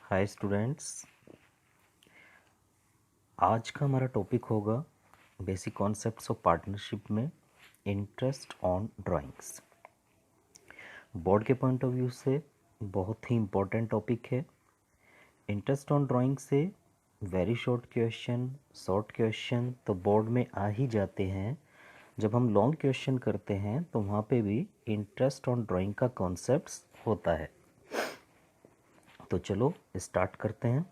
Hi students, आज का हमारा टॉपिक होगा बेसिक कॉन्सेप्ट्स ऑफ पार्टनरशिप में इंटरेस्ट ऑन ड्राइंग्स। बोर्ड के पॉइंट ऑफ व्यू से बहुत ही इम्पोर्टेंट टॉपिक है। इंटरेस्ट ऑन ड्राइंग से वेरी शॉर्ट क्वेश्चन तो बोर्ड में आ ही जाते हैं। जब हम लॉन्ग क्वेश्चन करते हैं तो वहाँ पे भी इंटरेस्ट ऑन ड्राइंग का कॉन्सेप्ट्स होता है। तो चलो स्टार्ट करते हैं।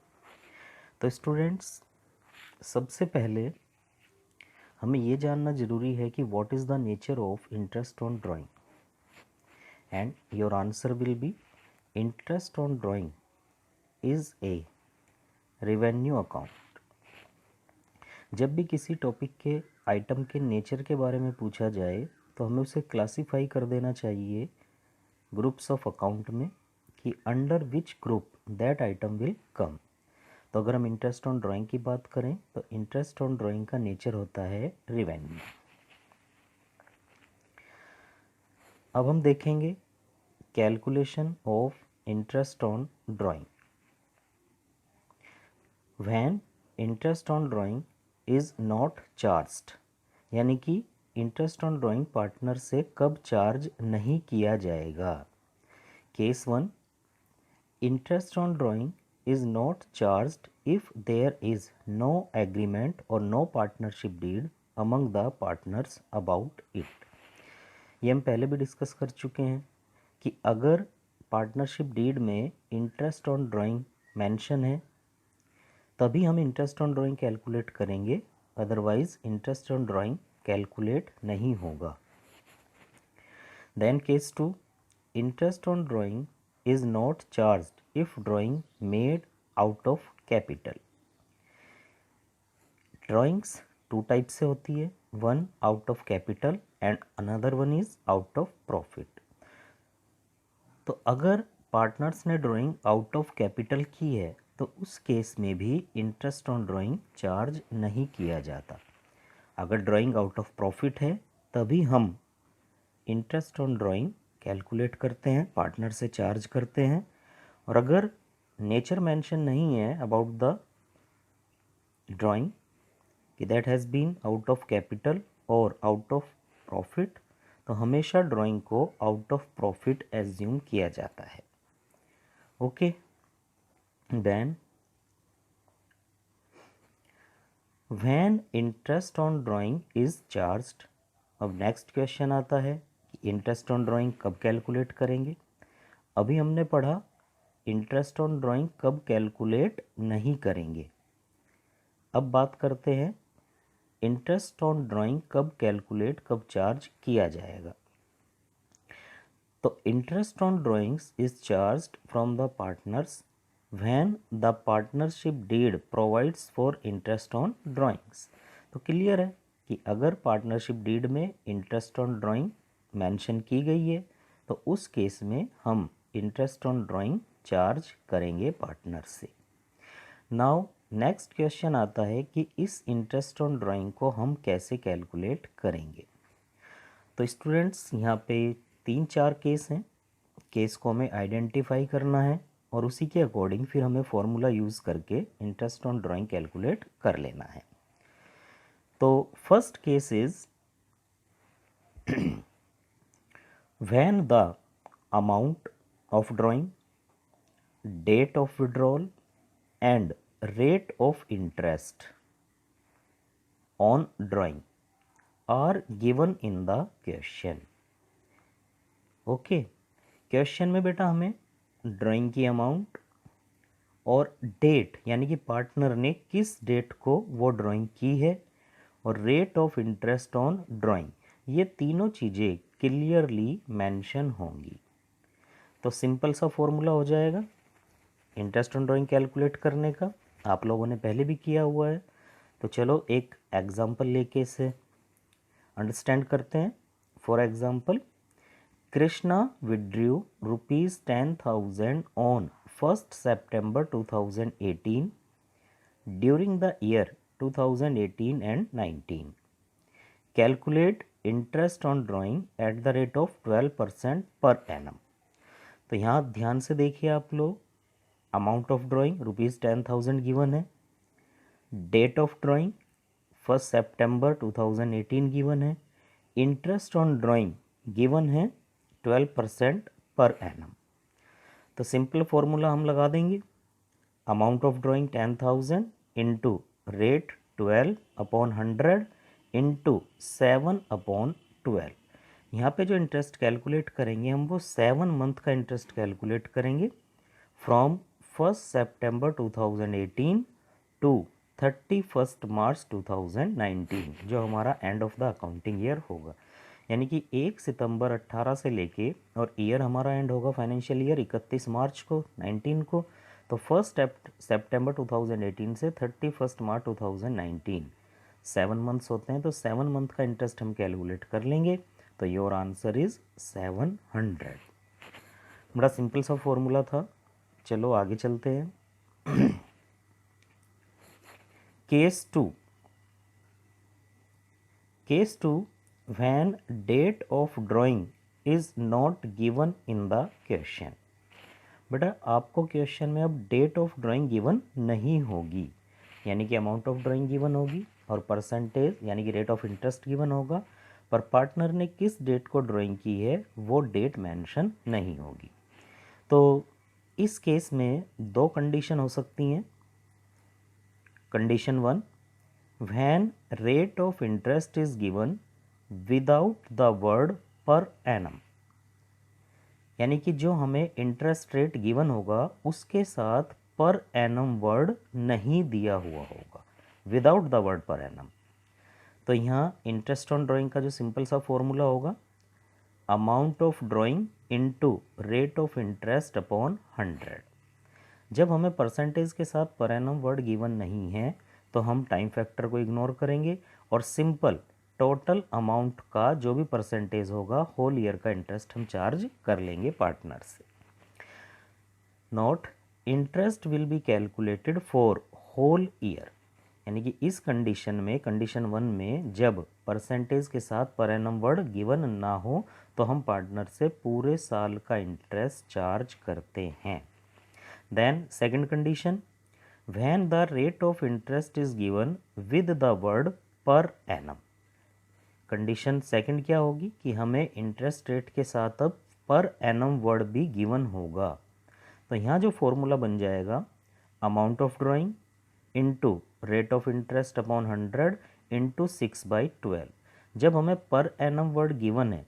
तो स्टूडेंट्स, सबसे पहले हमें ये जानना ज़रूरी है कि what is the nature of interest on drawing, and your answer will be interest on drawing is a revenue account. जब भी किसी टॉपिक के आइटम के नेचर के बारे में पूछा जाए तो हमें उसे क्लासीफाई कर देना चाहिए ग्रुप्स ऑफ अकाउंट में कि under which group that item will come. तो अगर हम इंटरेस्ट ऑन ड्राइंग की बात करें तो इंटरेस्ट ऑन ड्राइंग का नेचर होता है रेवेन्यू। अब हम देखेंगे calculation of interest on drawing. When interest on drawing is not charged, यानी कि इंटरेस्ट ऑन ड्राइंग पार्टनर से कब चार्ज नहीं किया जाएगा। Case 1, interest on drawing is not charged if there is no agreement or no partnership deed among the partners about it. ये हम पहले भी डिस्कस कर चुके हैं कि अगर पार्टनरशिप डीड में इंटरेस्ट ऑन ड्राइंग मेंशन है तभी हम इंटरेस्ट ऑन ड्राइंग कैलकुलेट करेंगे, otherwise interest on drawing calculate नहीं होगा। Then case 2, interest on drawing is not charged if drawing made out of capital. Drawings two type से होती है, one out of capital and another one is out of profit. तो अगर partners ने drawing out of capital की है तो उस केस में भी इंटरेस्ट ऑन ड्राइंग चार्ज नहीं किया जाता। अगर ड्राइंग आउट ऑफ प्रॉफिट है तभी हम इंटरेस्ट ऑन ड्राइंग कैलकुलेट करते हैं, पार्टनर से चार्ज करते हैं। और अगर नेचर मेंशन नहीं है अबाउट द ड्राइंग कि that has been out of capital और आउट ऑफ प्रॉफिट, तो हमेशा ड्राइंग को आउट ऑफ प्रॉफिट एज्यूम किया जाता है। Okay, then when interest on drawing is charged. अब नेक्स्ट क्वेश्चन आता है कि इंटरेस्ट ऑन ड्राइंग कब कैलकुलेट करेंगे। अभी हमने पढ़ा इंटरेस्ट ऑन ड्राइंग कब कैलकुलेट नहीं करेंगे। अब बात करते हैं इंटरेस्ट ऑन ड्राइंग कब कैलकुलेट, कब चार्ज किया जाएगा। तो interest on drawings is charged from the partners when the partnership deed provides for interest on drawings. तो क्लियर है कि अगर पार्टनरशिप डीड में इंटरेस्ट ऑन ड्राइंग मेंशन की गई है तो उस केस में हम इंटरेस्ट ऑन ड्राइंग चार्ज करेंगे पार्टनर से। नाउ नेक्स्ट क्वेश्चन आता है कि इस इंटरेस्ट ऑन ड्राइंग को हम कैसे कैलकुलेट करेंगे। तो स्टूडेंट्स, यहाँ पे 3-4 केस हैं। केस को हमें आइडेंटिफाई करना है और उसी के अकॉर्डिंग फिर हमें फॉर्मूला यूज़ करके इंटरेस्ट ऑन ड्राइंग कैलकुलेट कर लेना है। तो first case is when the amount of drawing, date of withdrawal and rate of interest on drawing are given in the question. Okay, question में बेटा हमें ड्राइंग की amount और डेट यानी कि पार्टनर ने किस डेट को वो ड्राइंग की है और rate of interest on drawing, ये तीनों चीज़ें क्लियरली मेंशन होंगी। तो सिंपल सा फॉर्मूला हो जाएगा इंटरेस्ट ऑन ड्राइंग कैलकुलेट करने का, आप लोगों ने पहले भी किया हुआ है। तो चलो एक एग्जांपल लेके इसे अंडरस्टैंड करते हैं। For example, Krishna withdrew ₹10,000 on 1st September 2018 during the year 2018 and 19. Calculate interest on drawing at the rate of 12% per annum. तो यहाँ ध्यान से देखिए आप लोग, अमाउंट ऑफ ड्राइंग ₹10,000 गिवन है, डेट ऑफ ड्राइंग 1 सितंबर 2018 गिवन है, इंटरेस्ट ऑन ड्राइंग गिवन है 12% पर एनम। तो सिंपल फॉर्मूला हम लगा देंगे, amount of drawing 10,000 into rate 12/100 into 7/12। यहाँ पे जो इंटरेस्ट कैलकुलेट करेंगे हम वो 7 मंथ का इंटरेस्ट कैलकुलेट करेंगे फ्रॉम 1 सितंबर 2018 टू 31 मार्च 2019, जो हमारा end of the accounting year होगा। यानी कि 1 सितंबर 18 से लेके और ईयर हमारा एंड होगा फाइनेंशियल ईयर 31 मार्च को 19 को। तो 1 सितंबर 2018 से 31 मार्च 2019 7 मंथ्स होते हैं, तो 7 मंथ का इंटरेस्ट हम कैलकुलेट कर लेंगे। तो योर आंसर इज 700। बड़ा सिंपल सा फॉर्मूला था। चलो आगे चलते हैं। Case two when date of drawing is not given in the question. बेटा आपको क्वेश्चन में अब डेट ऑफ ड्राइंग गिवन नहीं होगी, यानी कि अमाउंट ऑफ ड्राइंग गिवन होगी और परसेंटेज यानी कि रेट ऑफ इंटरेस्ट गिवन होगा, पर पार्टनर ने किस डेट को ड्राइंग की है वो डेट मेंशन नहीं होगी। तो इस केस में दो कंडीशन हो सकती हैं। Condition 1, when rate of interest is given without the word per annum, यानी कि जो हमें इंटरेस्ट रेट गिवन होगा उसके साथ पर एनम वर्ड नहीं दिया हुआ होगा, without the word per annum. तो यहाँ इंटरेस्ट ऑन ड्राइंग का जो सिंपल सा फॉर्मूला होगा, amount of drawing into rate of interest upon 100। जब हमें परसेंटेज के साथ पर एनम वर्ड गिवन नहीं है तो हम टाइम फैक्टर को इग्नोर करेंगे और सिंपल टोटल अमाउंट का जो भी परसेंटेज होगा होल ईयर का इंटरेस्ट हम चार्ज कर लेंगे पार्टनर से। Note, interest will be calculated for whole year, यानी कि इस कंडीशन में कंडीशन 1 में जब परसेंटेज के साथ पर एनम वर्ड गिवन ना हो तो हम पार्टनर से पूरे साल का इंटरेस्ट चार्ज करते हैं। Then second condition, when the rate of interest is given with the word per annum. Condition second क्या होगी कि हमें इंटरेस्ट रेट के साथ अब पर एनम वर्ड भी गिवन होगा। तो यहाँ जो फॉर्मूला बन जाएगा, amount of drawing into rate of interest upon 100 into 6/12। जब हमें पर एनम वर्ड गिवन है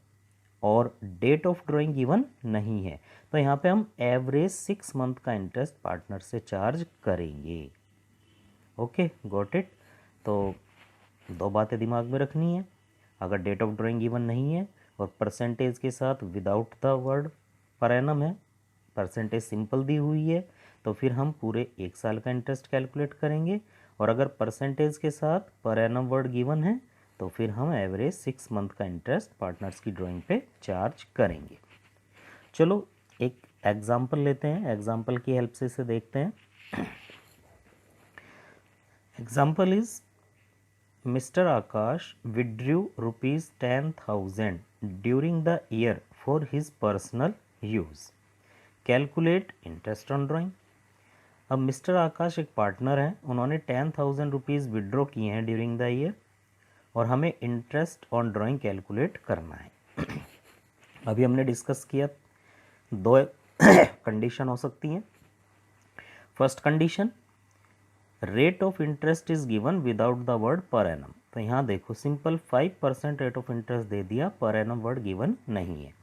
और डेट ऑफ ड्राइंग गिवन नहीं है तो यहाँ पे हम एवरेज 6 मंथ का इंटरेस्ट पार्टनर से चार्ज करेंगे। Okay, got it. तो दो बातें दिमाग में रखनी है, अगर डेट ऑफ ड्राइंग गिवन नहीं है और परसेंटेज के साथ without the word per annum है, परसेंटेज सिंपल दी हुई है, तो फिर हम पूरे 1 साल का इंटरेस्ट कैलकुलेट करेंगे, और अगर परसेंटेज के साथ पर एनम वर्ड गिवन है तो फिर हम एवरेज 6 मंथ का इंटरेस्ट पार्टनर्स की ड्राइंग पे चार्ज करेंगे। चलो एक एग्जाम्पल लेते हैं, एग्जाम्पल की हेल्प से इसे देखते हैं। Example is Mr. Akash withdrew ₹10,000 during the year for his personal use. Calculate interest on drawing. अब मिस्टर आकाश एक पार्टनर हैं, उन्होंने 10,000 रुपीज़ विड्रॉ किए हैं ड्यूरिंग द ईयर और हमें इंटरेस्ट ऑन ड्राइंग कैलकुलेट करना है। अभी हमने डिस्कस किया दो कंडीशन हो सकती हैं। First condition, rate of interest is given without the word per annum. तो यहाँ देखो सिंपल 5% रेट ऑफ इंटरेस्ट दे दिया, पर एनम वर्ड गिवन नहीं है।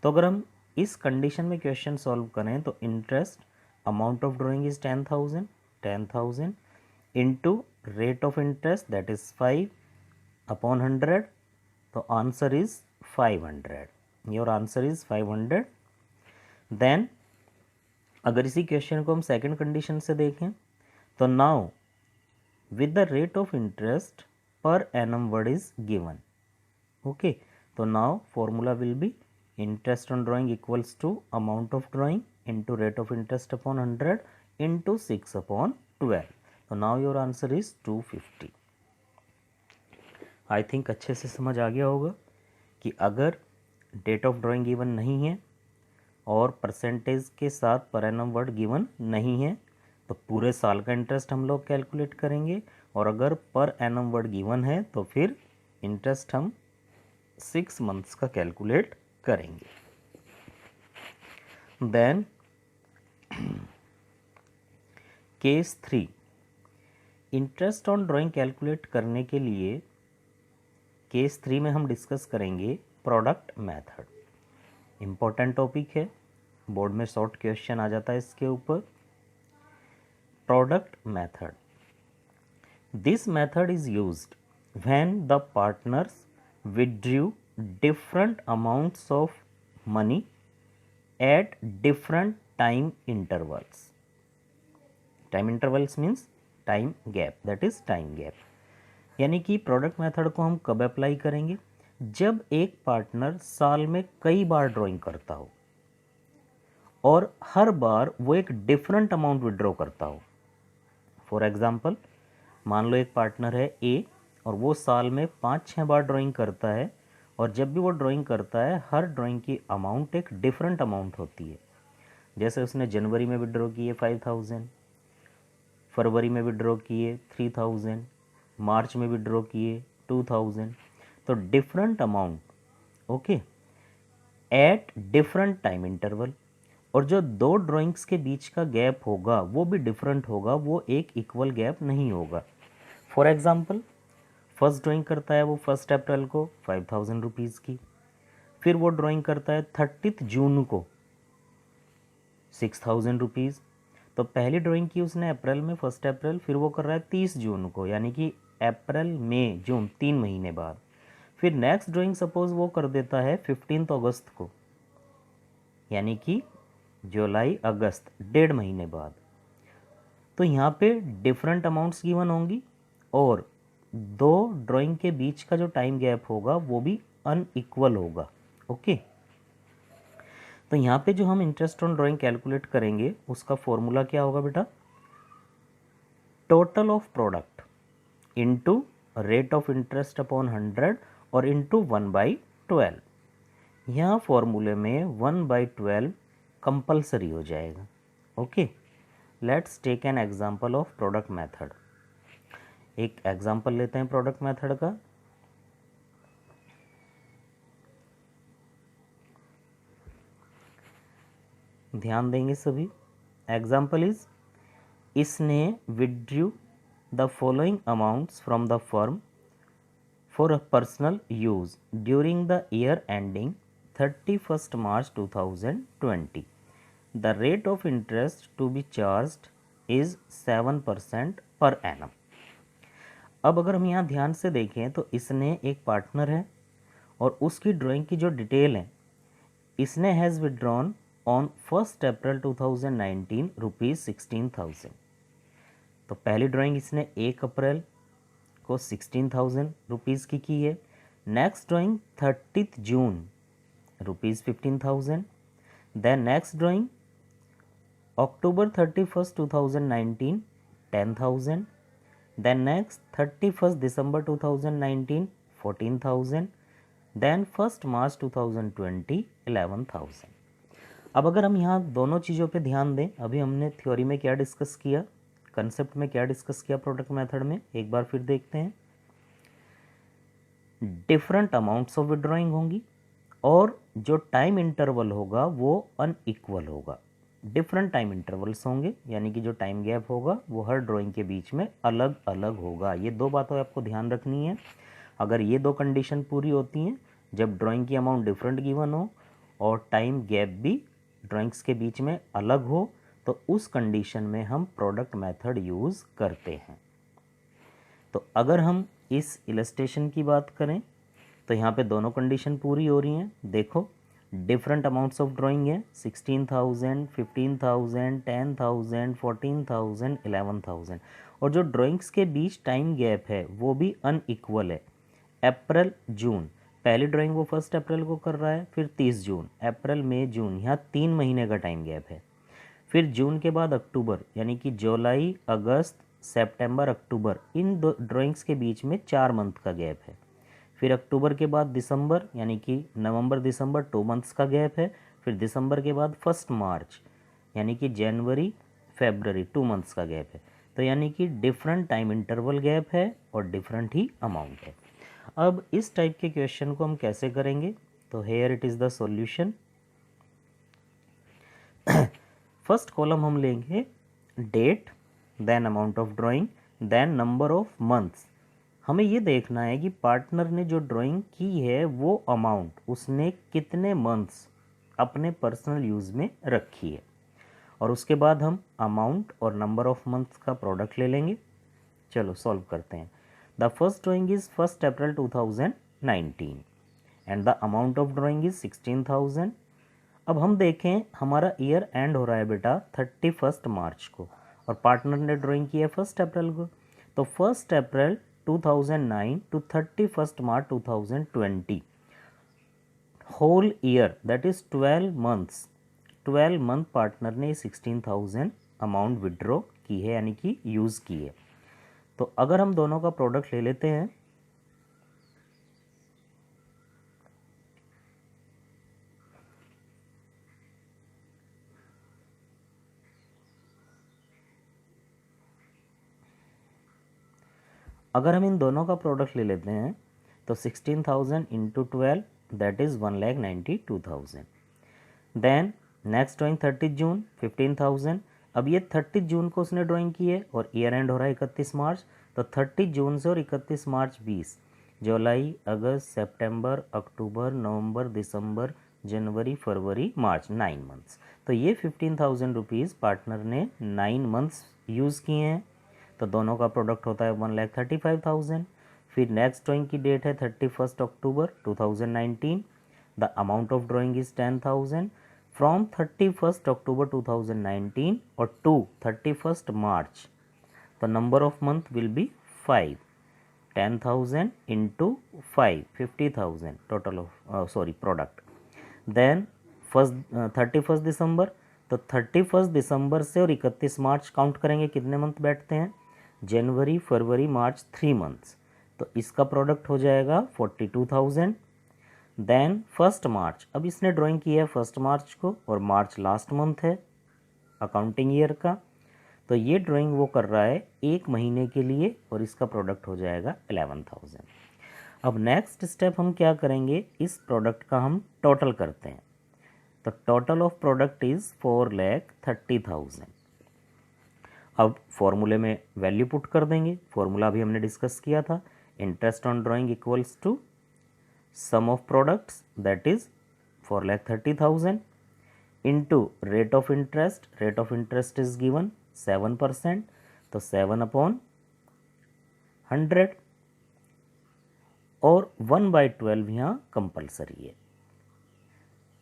तो अगर हम इस कंडीशन में क्वेश्चन सॉल्व करें तो interest amount of drawing is 10,000 into rate of interest that is 5/100, तो answer is 500। Your answer is 500। Then अगर इसी क्वेश्चन को हम सेकंड कंडीशन से देखें तो now with the rate of interest per annum word is given. Okay, तो now formula will be interest on drawing equals to amount of drawing into rate of interest upon 100 into 6/12। तो now your answer is 250। I think अच्छे से समझ आ गया होगा कि अगर date of drawing given नहीं है और परसेंटेज के साथ पर एनम वर्ड गिवन नहीं है, तो पूरे साल का इंटरेस्ट हम लोग कैलकुलेट करेंगे, और अगर पर एनम वर्ड गिवन है तो फिर इंटरेस्ट हम 6 मंथ्स का कैलकुलेट करेंगे। Then case 3, interest on drawing calculate करने के लिए केस 3 में हम डिस्कस करेंगे प्रोडक्ट मेथड। इम्पोर्टेंट टॉपिक है, बोर्ड में शॉर्ट क्वेश्चन आ जाता है इसके ऊपर। Product method, this method is used when the partners withdrew different amounts of money at different time intervals. Time intervals means time gap, that is time gap. यानी कि product method को हम कब अप्लाई करेंगे? जब एक पार्टनर साल में कई बार ड्राइंग करता हो और हर बार वो एक डिफरेंट अमाउंट विड्रॉ करता हो। फॉर एग्जाम्पल, मान लो एक पार्टनर है ए और वो साल में 5-6 बार ड्राइंग करता है, और जब भी वो ड्राइंग करता है हर ड्राइंग की अमाउंट एक डिफरेंट अमाउंट होती है। जैसे उसने जनवरी में विड्रॉ किए 5000, फरवरी में विड्रॉ किए 3000, मार्च में विड्रॉ किए 2000, तो different amount, okay, eight different time interval. और जो दो ड्राइंग्स के बीच का गैप होगा वो भी डिफरेंट होगा, वो एक इक्वल गैप नहीं होगा। फॉर एग्जाम्पल, फर्स्ट ड्राइंग करता है वो 1 अप्रैल को 5000 रुपीज़ की, फिर वो ड्राइंग करता है 30 जून को 6000 रुपीज़। तो पहली ड्राइंग की उसने अप्रैल में 1 अप्रैल, फिर वो कर रहा है 30 जून को, यानी कि अप्रैल मई जून 3 महीने बाद। फिर नेक्स्ट ड्राइंग सपोज वो कर देता है 15 अगस्त को, यानी कि जुलाई अगस्त 1.5 महीने बाद। तो यहाँ पे डिफरेंट अमाउंट्स गिवन होंगी और दो ड्राइंग के बीच का जो टाइम गैप होगा वो भी अनइक्वल होगा, ओके। तो यहाँ पे जो हम इंटरेस्ट ऑन ड्राइंग कैलकुलेट करेंगे उसका फॉर्मूला क्या होगा बेटा? Total of product into rate of interest upon 100 और इनटू 1/12। यहाँ फॉर्मूले में 1/12 कंपलसरी हो जाएगा, okay. Let's take an example of product method. एक एग्जांपल लेते हैं प्रोडक्ट मेथड का। ध्यान देंगे सभी। एग्जाम्पल इज, इसने withdrew the following amounts from the firm for personal use during the year ending 31 March 2020। The rate of interest to be charged is 7% per annum. अब अगर हम यहाँ ध्यान से देखें तो इसने एक पार्टनर है और उसकी ड्राइंग की जो डिटेल है, इसने has withdrawn on 1 April 2019 rupees 16,000। तो पहली ड्राइंग इसने 1 अप्रैल को 16,000 रुपीज़ की है। नेक्स्ट ड्राइंग 30 जून रुपीज़ 15,000। देन नेक्स्ट ड्राइंग अक्टूबर 31 2019 10,000। देन नेक्स्ट 31 दिसंबर 2019 14,000। देन 1 मार्च 2020 11,000। अब अगर हम यहाँ दोनों चीज़ों पे ध्यान दें, अभी हमने थ्योरी में क्या डिस्कस किया, कंसेप्ट में क्या डिस्कस किया प्रोडक्ट मेथड में, एक बार फिर देखते हैं। डिफरेंट अमाउंट्स ऑफ विड्रॉइंग होंगी और जो टाइम इंटरवल होगा वो अनइक्वल होगा। डिफरेंट टाइम इंटरवल्स होंगे, यानी कि जो टाइम गैप होगा वो हर ड्राइंग के बीच में अलग अलग होगा। ये दो बातों आपको ध्यान रखनी है। अगर ये दो कंडीशन पूरी होती हैं, जब ड्राइंग की अमाउंट डिफरेंट गिवन हो और टाइम गैप भी ड्राइंग्स के बीच में अलग हो, तो उस कंडीशन में हम प्रोडक्ट मेथड यूज़ करते हैं। तो अगर हम इस इलस्ट्रेशन की बात करें तो यहाँ पे दोनों कंडीशन पूरी हो रही हैं। देखो, डिफरेंट अमाउंट्स ऑफ ड्राइंग है, 16,000, 15,000, 10,000, 14,000, 11,000, और जो ड्राइंग्स के बीच टाइम गैप है वो भी अनइक्वल है। अप्रैल जून, पहली ड्राइंग वो 1 अप्रैल को कर रहा है, फिर 30 जून, अप्रैल मई जून, यहाँ 3 महीने का टाइम गैप है। फिर जून के बाद अक्टूबर, यानी कि जुलाई अगस्त सितंबर अक्टूबर, इन दो ड्राइंग्स के बीच में 4 मंथ का गैप है। फिर अक्टूबर के बाद दिसंबर, यानी कि नवंबर दिसंबर 2 मंथ्स का गैप है। फिर दिसंबर के बाद 1 मार्च, यानी कि जनवरी फरवरी 2 मंथ्स का गैप है। तो यानी कि डिफरेंट टाइम इंटरवल गैप है और डिफरेंट ही अमाउंट है। अब इस टाइप के क्वेश्चन को हम कैसे करेंगे, तो here it is the solution. First column हम लेंगे date, then amount of drawing, then number of months. हमें ये देखना है कि पार्टनर ने जो ड्राइंग की है वो अमाउंट उसने कितने मंथ्स अपने पर्सनल यूज़ में रखी है, और उसके बाद हम अमाउंट और नंबर ऑफ मंथ्स का प्रोडक्ट ले लेंगे। चलो सॉल्व करते हैं। The first drawing is 1 April 2019 and the amount of drawing is 16,000। अब हम देखें हमारा ईयर एंड हो रहा है बेटा 31 मार्च को, और पार्टनर ने ड्राइंग की है 1 अप्रैल को। तो 1 April 2009 to 31 March 2020, whole year that is 12 months, 12 month partner ने 16,000 अमाउंट विड्रॉ की है, यानी कि यूज़ की है। तो अगर हम दोनों का प्रोडक्ट ले लेते हैं, अगर हम इन दोनों का प्रोडक्ट ले लेते हैं तो 16,000 into 12 that is 1,92,000। Then next drawing 30 June 15,000। अब ये 30 जून को उसने ड्राइंग की है और ईयर एंड हो रहा है 31 मार्च, तो 30 जून से और 31 मार्च 20, जुलाई अगस्त सितंबर अक्टूबर नवंबर दिसंबर जनवरी फरवरी मार्च, 9 मंथ्स। तो ये 15,000 रुपीज़ पार्टनर ने 9 मंथ्स यूज़ किए हैं, तो दोनों का प्रोडक्ट होता है 1,35,000। फिर नेक्स्ट ड्राइंग की डेट है 31 October 2019, the amount of drawing is 10,000 from 31 October 2019 और to 31 March, the number of month will be 5, 10,000 into 5, 50,000 total of product. Then first 31 दिसंबर, तो 31 दिसंबर से और 31 मार्च काउंट करेंगे कितने मंथ बैठते हैं, जनवरी फरवरी मार्च 3 मंथ्स, तो इसका प्रोडक्ट हो जाएगा 42,000। देन 1 मार्च, अब इसने ड्राइंग की है 1 मार्च को और मार्च लास्ट मंथ है अकाउंटिंग ईयर का, तो ये ड्राइंग वो कर रहा है 1 महीने के लिए और इसका प्रोडक्ट हो जाएगा 11,000। अब नेक्स्ट स्टेप हम क्या करेंगे, इस प्रोडक्ट का हम टोटल करते हैं, तो टोटल ऑफ प्रोडक्ट इज़ 4,30,000। अब फॉर्मूले में वैल्यू पुट कर देंगे, फॉर्मूला भी हमने डिस्कस किया था, interest on drawing equals to sum of products that is 4,30,000 into rate of interest, rate of interest is given 7%, तो 7/100 और 1/12 यहाँ कंपलसरी है,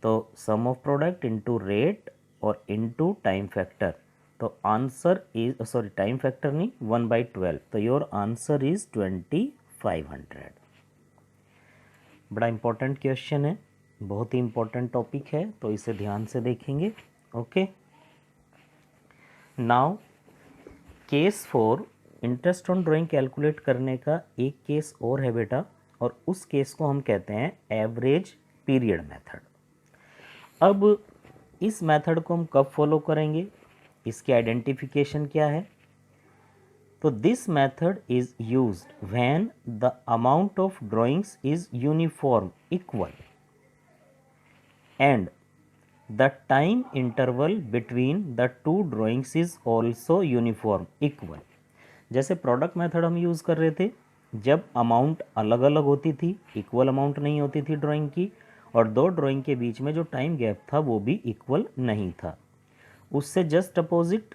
तो sum of product into rate और इंटू टाइम फैक्टर, तो आंसर इज टाइम फैक्टर नहीं 1/12, तो your answer is 2,500। बड़ा इंपॉर्टेंट क्वेश्चन है, बहुत ही इंपॉर्टेंट टॉपिक है, तो इसे ध्यान से देखेंगे। Okay, now case 4, interest on drawing calculate करने का एक केस और है बेटा, और उस केस को हम कहते हैं एवरेज पीरियड मेथड। अब इस मेथड को हम कब फॉलो करेंगे, इसकी आइडेंटिफिकेशन क्या है, तो this method is used when the amount of drawings is uniform equal and the time interval between the two drawings is also uniform equal. जैसे प्रोडक्ट मेथड हम यूज़ कर रहे थे जब अमाउंट अलग अलग होती थी, इक्वल अमाउंट नहीं होती थी ड्राइंग की, और दो ड्राइंग के बीच में जो टाइम गैप था वो भी इक्वल नहीं था। उससे जस्ट अपोजिट,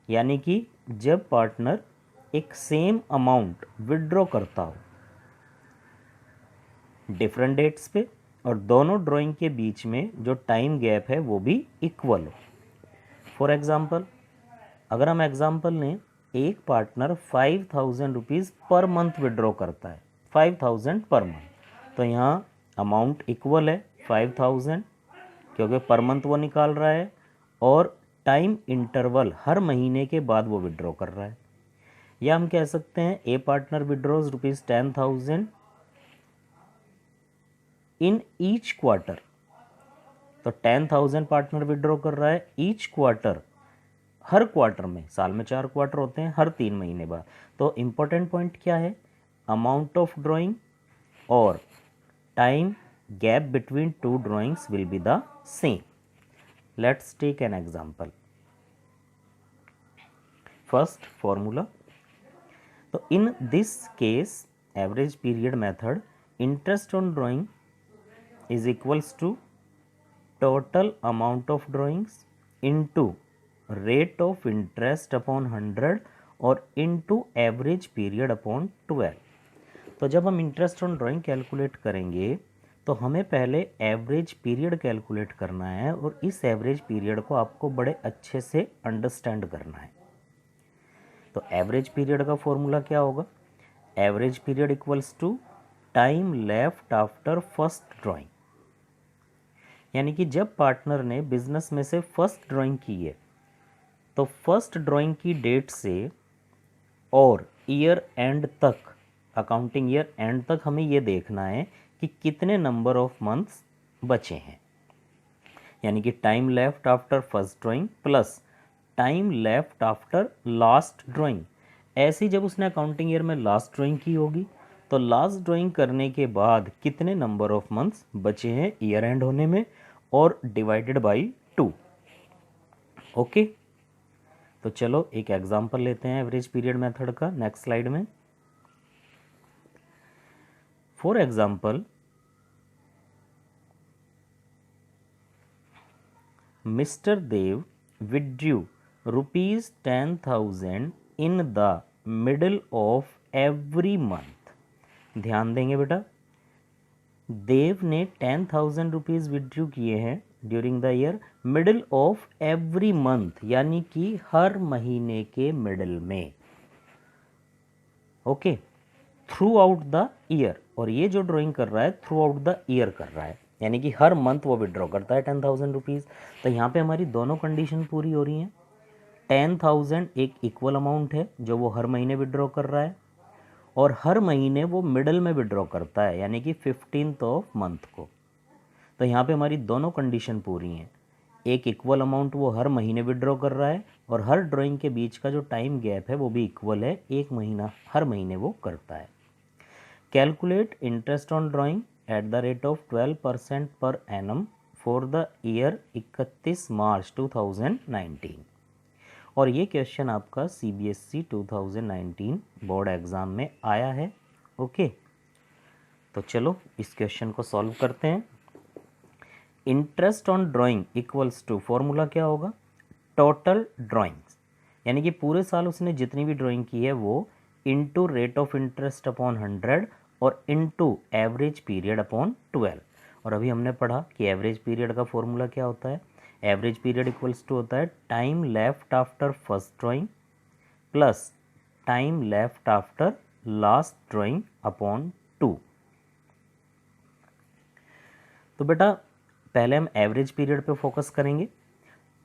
यानी कि जब पार्टनर एक सेम अमाउंट विड्रॉ करता हो डिफरेंट डेट्स पे और दोनों ड्राइंग के बीच में जो टाइम गैप है वो भी इक्वल हो। फॉर एग्ज़ाम्पल, अगर हम एग्ज़ाम्पल लें, एक partner 5,000 rupees per month withdraw करता है, 5,000 पर मंथ, तो यहाँ अमाउंट इक्वल है 5,000 क्योंकि पर मंथ वो निकाल रहा है, और टाइम इंटरवल हर महीने के बाद वो विड्रॉ कर रहा है। या हम कह सकते हैं a partner withdraws ₹10,000 in each quarter तो 10,000 पार्टनर विड्रॉ कर रहा है ईच क्वार्टर, हर क्वार्टर में, साल में 4 क्वार्टर होते हैं, हर 3 महीने बाद। तो इम्पोर्टेंट पॉइंट क्या है, अमाउंट ऑफ ड्राइंग और time gap between two drawings will be the same. Let's take an example. First formula, तो in this case average period method, interest on drawing is equals to total amount of drawings into rate of interest upon 100 और into average period upon 12। तो जब हम interest on drawing calculate करेंगे तो हमें पहले average period calculate करना है, और इस एवरेज पीरियड को आपको बड़े अच्छे से अंडरस्टैंड करना है। तो एवरेज पीरियड का फॉर्मूला क्या होगा, average period equals to time left after first drawing. यानी कि जब पार्टनर ने बिजनेस में से फर्स्ट ड्राइंग की है, तो फर्स्ट ड्राइंग की डेट से और ईयर एंड तक, अकाउंटिंग ईयर एंड तक हमें ये देखना है कि कितने नंबर ऑफ मंथ्स बचे हैं। यानी कि time left after first drawing plus time left after last drawing. ऐसी जब उसने अकाउंटिंग ईयर में लास्ट ड्राइंग की होगी, तो लास्ट ड्राइंग करने के बाद कितने नंबर ऑफ मंथ्स बचे हैं ईयर एंड होने में, और डिवाइडेड बाई 2। ओके, तो चलो एक एग्जांपल लेते हैं एवरेज पीरियड मेथड का नेक्स्ट स्लाइड में। For example, mister Dev withdrew ₹10,000 in the middle of every month. ध्यान देंगे बेटा, देव ने 10,000 रुपीज़ विड्रू किए हैं during the ear middle of every month, यानी कि हर महीने के मिडल में। Okay, through out the year, और ये जो ड्राइंग कर रहा है थ्रू आउट द ईयर कर रहा है, यानी कि हर मंथ वो विड्रॉ करता है 10,000 रुपीज़। तो यहाँ पे हमारी दोनों कंडीशन पूरी हो रही हैं। 10,000 एक इक्वल अमाउंट है जो वो हर महीने विड्रॉ कर रहा है, और हर महीने वो मिडल में विड्रॉ करता है, यानी कि 15th ऑफ मंथ को। तो यहाँ पे हमारी दोनों कंडीशन पूरी हैं, एक इक्वल अमाउंट वो हर महीने विड्रॉ कर रहा है, और हर ड्राइंग के बीच का जो टाइम गैप है वो भी इक्वल है, एक महीना हर महीने वो करता है। Calculate interest on drawing at the rate of 12% per annum for the year 31 मार्च 2019। और ये क्वेश्चन आपका CBSE 2019 बोर्ड एग्ज़ाम में आया है। ओके, तो चलो इस क्वेश्चन को सॉल्व करते हैं। Interest on drawing equals to, formula क्या होगा, टोटल ड्राइंग्स, यानी कि पूरे साल उसने जितनी भी ड्राइंग की है वो into rate of interest upon 100 और इनटू एवरेज पीरियड अपॉन 12। और अभी हमने पढ़ा कि एवरेज पीरियड का फॉर्मूला क्या होता है, एवरेज पीरियड इक्वल्स टू होता है time left after first drawing plus time left after last drawing upon 2। तो बेटा पहले हम एवरेज पीरियड पे फोकस करेंगे।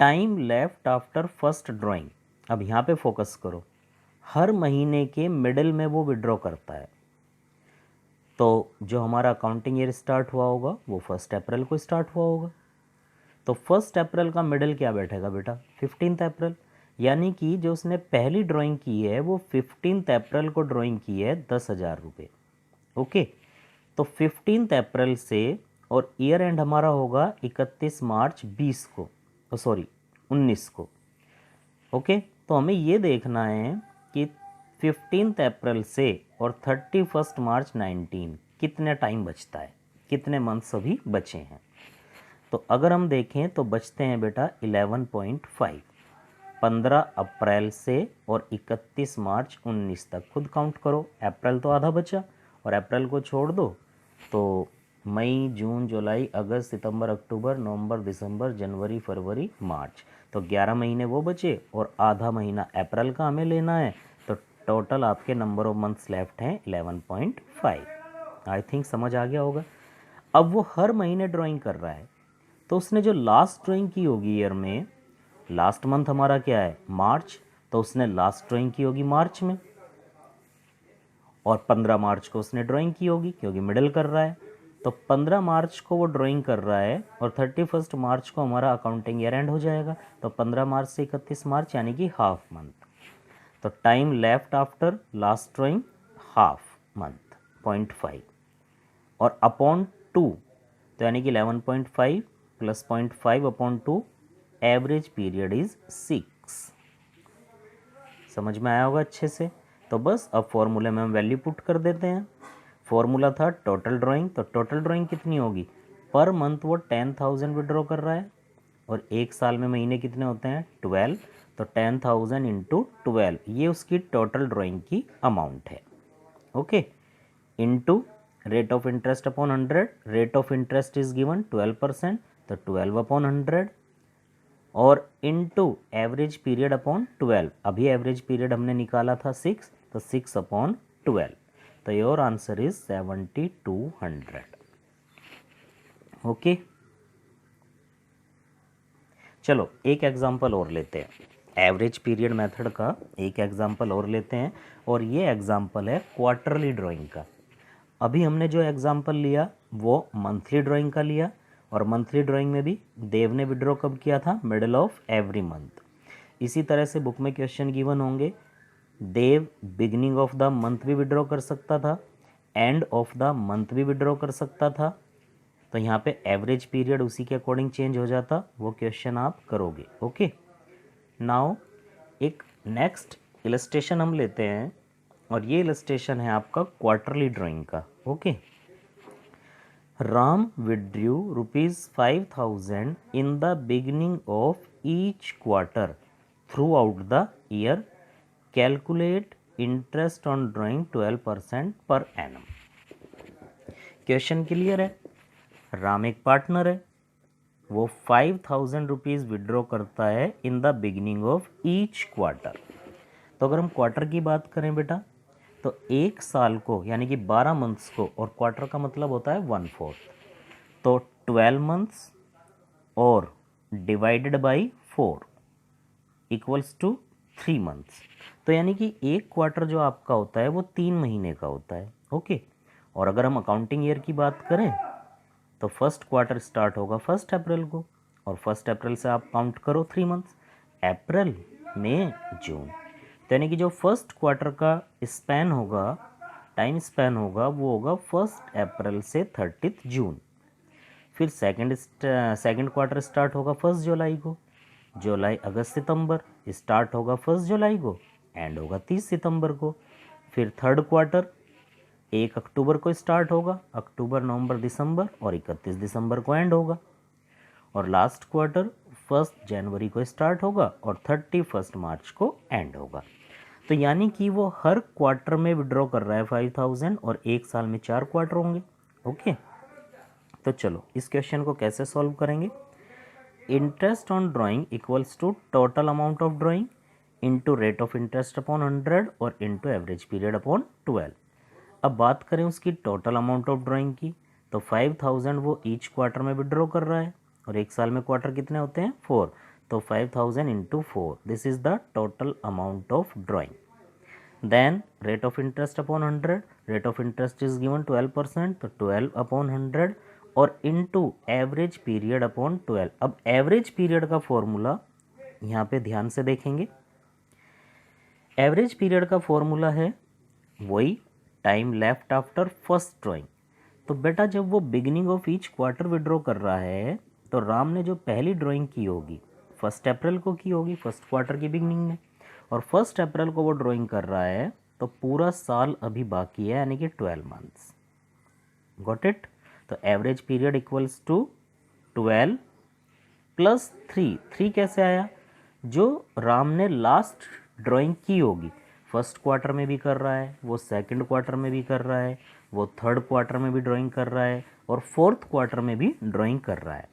Time left after first drawing, अब यहाँ पे फोकस करो, हर महीने के मिडिल में वो विड्रॉ करता है। तो जो हमारा अकाउंटिंग ईयर स्टार्ट हुआ होगा वो 1 अप्रैल को स्टार्ट हुआ होगा, तो 1 अप्रैल का मिडिल क्या बैठेगा बेटा, 15 अप्रैल। यानी कि जो उसने पहली ड्राइंग की है वो 15 अप्रैल को ड्राइंग की है 10,000 रुपये। ओके, तो 15 अप्रैल से, और ईयर एंड हमारा होगा 31 मार्च 20 को, सॉरी 19 को। ओके, तो हमें ये देखना है कि 15 अप्रैल से और 31 मार्च 19 कितने टाइम बचता है, कितने मंथ्स अभी बचे हैं। तो अगर हम देखें तो बचते हैं बेटा 11.5, 15 अप्रैल से और 31 मार्च 19 तक। खुद काउंट करो, अप्रैल तो आधा बचा, और अप्रैल को छोड़ दो तो मई, जून, जुलाई, अगस्त, सितंबर, अक्टूबर, नवंबर, दिसंबर, जनवरी, फरवरी, मार्च, तो 11 महीने वो बचे, और आधा महीना अप्रैल का हमें लेना है। तो टोटल आपके नंबर ऑफ मंथ्स लेफ्ट हैं 11.5। आई थिंक समझ आ गया होगा। अब वो हर महीने ड्राइंग कर रहा है, तो उसने जो लास्ट ड्राइंग की होगी ईयर में, लास्ट मंथ हमारा क्या है, मार्च, तो उसने लास्ट ड्राइंग की होगी मार्च में, और 15 मार्च को उसने ड्राइंग की होगी क्योंकि मिडिल कर रहा है। तो 15 मार्च को वो ड्राइंग कर रहा है और 31 मार्च को हमारा अकाउंटिंग ईयर एंड हो जाएगा। तो 15 मार्च से 31 मार्च यानी कि हाफ मंथ। तो time left after last drawing half month 0.5 और अपॉन 2 तो यानी कि 11.5 plus 0.5 upon 2 average period is 6। समझ में आया होगा अच्छे से। तो बस अब फॉर्मूले में हम वैल्यू पुट कर देते हैं। फॉर्मूला था टोटल ड्राइंग, तो टोटल ड्राइंग कितनी होगी, पर मंथ वो 10,000 विड्रॉ कर रहा है और एक साल में महीने कितने होते हैं 12, तो 10,000 इंटू 12 ये उसकी टोटल ड्राइंग की अमाउंट है। Okay, into rate of interest upon 100, rate of interest is given 12%, तो 12 अपॉन 100 और इनटू एवरेज पीरियड अपॉन 12, अभी एवरेज पीरियड हमने निकाला था 6, तो 6 अपॉन 12, तो योर आंसर इज 7200। ओके, चलो एक एग्जांपल और लेते हैं, एवरेज पीरियड मेथड का एक एग्जांपल और लेते हैं और ये एग्जांपल है क्वार्टरली ड्राइंग का। अभी हमने जो एग्जांपल लिया वो मंथली ड्राइंग का लिया और मंथली ड्राइंग में भी देव ने विड्रॉ कब किया था, मिडल ऑफ एवरी मंथ। इसी तरह से बुक में क्वेश्चन गिवन होंगे, देव बिगिनिंग ऑफ द मंथ भी विड्रॉ कर सकता था, एंड ऑफ द मंथ भी विड्रॉ कर सकता था, तो यहाँ पे एवरेज पीरियड उसी के अकॉर्डिंग चेंज हो जाता, वो क्वेश्चन आप करोगे। ओके, नाउ एक नेक्स्ट इलस्ट्रेशन हम लेते हैं और ये इलस्ट्रेशन है आपका क्वार्टरली ड्राइंग का। Okay, Ram withdrew ₹5,000 in the beginning of each quarter throughout the year. Calculate interest on drawing 12% per annum. Question clear है। राम एक पार्टनर है, वो 5,000 रुपीज़ विड्रॉ करता है in the beginning of each quarter. तो अगर हम क्वार्टर की बात करें बेटा, तो एक साल को यानी कि 12 मंथ्स को, और क्वार्टर का मतलब होता है 1/4, तो 12 मंथ्स और divided by 4 equals to 3 months. तो यानी कि एक क्वार्टर जो आपका होता है वो 3 महीने का होता है। ओके, और अगर हम अकाउंटिंग ईयर की बात करें तो फर्स्ट क्वार्टर स्टार्ट होगा 1 अप्रैल को और 1 अप्रैल से आप काउंट करो 3 मंथ्स, अप्रैल मई जून। तो यानी कि जो फर्स्ट क्वार्टर का स्पैन होगा, टाइम स्पैन होगा, वो होगा 1 अप्रैल से 30 जून। फिर सेकंड क्वार्टर स्टार्ट होगा 1 जुलाई को, जुलाई अगस्त सितंबर स्टार्ट होगा 1 जुलाई को, एंड होगा 30 सितंबर को। फिर थर्ड क्वार्टर 1 अक्टूबर को स्टार्ट होगा, अक्टूबर नवंबर दिसंबर और 31 दिसंबर को एंड होगा। और लास्ट क्वार्टर 1 जनवरी को स्टार्ट होगा और 31 मार्च को एंड होगा। तो यानी कि वो हर क्वार्टर में विड्रॉ कर रहा है 5,000 और एक साल में 4 क्वार्टर होंगे। ओके, तो चलो इस क्वेश्चन को कैसे सॉल्व करेंगे। Interest on drawing equals to total amount of drawing into rate of interest upon 100 और इंटू एवरेज पीरियड अपॉन 12। अब बात करें उसकी टोटल अमाउंट ऑफ ड्राइंग की, तो 5,000 वो ईच क्वार्टर में विड्रॉ कर रहा है और एक साल में क्वार्टर कितने होते हैं 4, तो 5,000 into 4, this is the total amount of drawing. Then rate of interest upon 100, rate of interest is given 12%, तो 12 अपॉन 100 और इनटू एवरेज पीरियड अपॉन 12। अब एवरेज पीरियड का फॉर्मूला यहाँ पे ध्यान से देखेंगे। एवरेज पीरियड का फॉर्मूला है वही time left after first drawing. तो बेटा जब वो beginning of each quarter withdraw कर रहा है तो राम ने जो पहली ड्राइंग की होगी 1 अप्रैल को की होगी, फर्स्ट क्वार्टर की बिगिनिंग में, और 1 अप्रैल को वो ड्राइंग कर रहा है तो पूरा साल अभी बाकी है यानी कि 12 मंथ्स। Got it. तो average period equals to 12 plus 3 कैसे आया, जो राम ने लास्ट ड्राइंग की होगी, फर्स्ट क्वार्टर में भी कर रहा है, वो सेकंड क्वार्टर में भी कर रहा है, वो थर्ड क्वार्टर में भी ड्राइंग कर रहा है और फोर्थ क्वार्टर में भी ड्राइंग कर रहा है।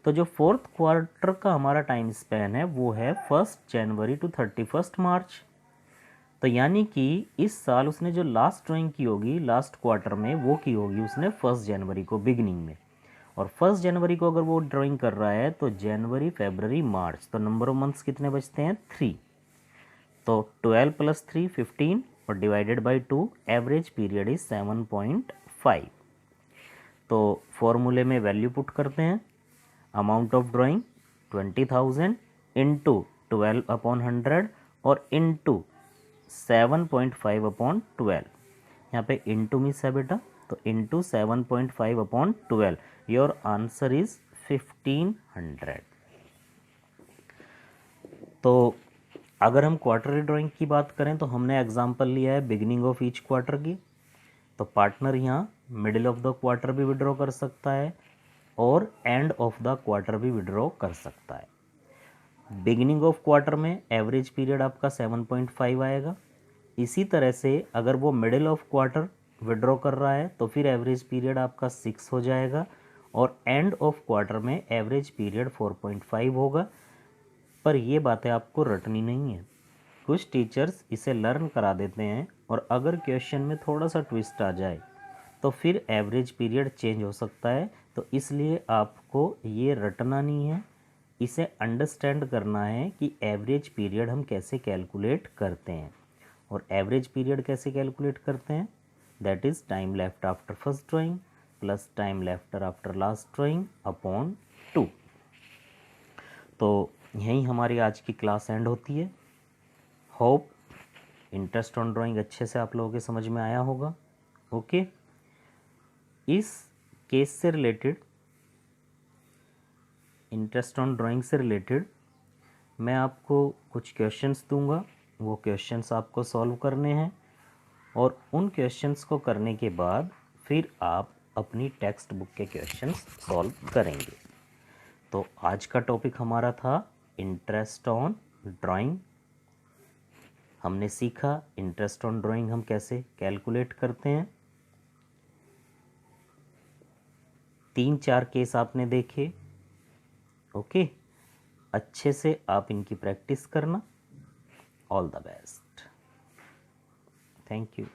तो जो फोर्थ क्वार्टर का हमारा टाइम स्पैन है वो है 1 जनवरी टू 31 मार्च। तो यानी कि इस साल उसने जो लास्ट ड्राइंग की होगी लास्ट क्वार्टर में वो की होगी उसने 1 जनवरी को बिगिनिंग में, और 1 जनवरी को अगर वो ड्राइंग कर रहा है तो जनवरी फरवरी मार्च, तो नंबर ऑफ मंथ्स कितने बचते हैं 3, तो 12 प्लस 3 15 और divided by 2 average period is 7.5। तो फॉर्मूले में वैल्यू पुट करते हैं, अमाउंट ऑफ ड्राइंग 20,000 इंटू 12/100 और इंटू 7.5/12। यहाँ पे इंटू मिस है बेटा, तो इंटू 7.5/12, योर आंसर इज 1500। तो अगर हम क्वार्टरली ड्राइंग की बात करें तो हमने एग्जांपल लिया है बिगिनिंग ऑफ ईच क्वार्टर की, तो पार्टनर यहाँ मिडिल ऑफ द क्वार्टर भी विड्रॉ कर सकता है और एंड ऑफ द क्वार्टर भी विड्रॉ कर सकता है। बिगिनिंग ऑफ क्वार्टर में एवरेज पीरियड आपका 7.5 आएगा। इसी तरह से अगर वो मिडिल ऑफ क्वार्टर विड्रॉ कर रहा है तो फिर एवरेज पीरियड आपका 6 हो जाएगा और एंड ऑफ क्वार्टर में एवरेज पीरियड 4.5 होगा। पर ये बातें आपको रटनी नहीं है, कुछ टीचर्स इसे लर्न करा देते हैं और अगर क्वेश्चन में थोड़ा सा ट्विस्ट आ जाए तो फिर एवरेज पीरियड चेंज हो सकता है। तो इसलिए आपको ये रटना नहीं है, इसे अंडरस्टैंड करना है कि एवरेज पीरियड हम कैसे कैलकुलेट करते हैं। और एवरेज पीरियड कैसे कैलकुलेट करते हैं, that is time left after first drawing plus time left after last drawing upon 2। तो यहीं हमारी आज की क्लास एंड होती है। होप इंटरेस्ट ऑन ड्राइंग अच्छे से आप लोगों के समझ में आया होगा। ओके, इस केस से रिलेटेड, इंटरेस्ट ऑन ड्राइंग से रिलेटेड मैं आपको कुछ क्वेश्चंस दूंगा, वो क्वेश्चंस आपको सॉल्व करने हैं और उन क्वेश्चंस को करने के बाद फिर आप अपनी टेक्स्ट बुक के क्वेश्चंस सॉल्व करेंगे। तो आज का टॉपिक हमारा था इंटरेस्ट ऑन ड्राइंग। हमने सीखा इंटरेस्ट ऑन ड्राइंग हम कैसे कैलकुलेट करते हैं। 3-4 केस आपने देखे। ओके, अच्छे से आप इनकी प्रैक्टिस करना। All the best, thank you.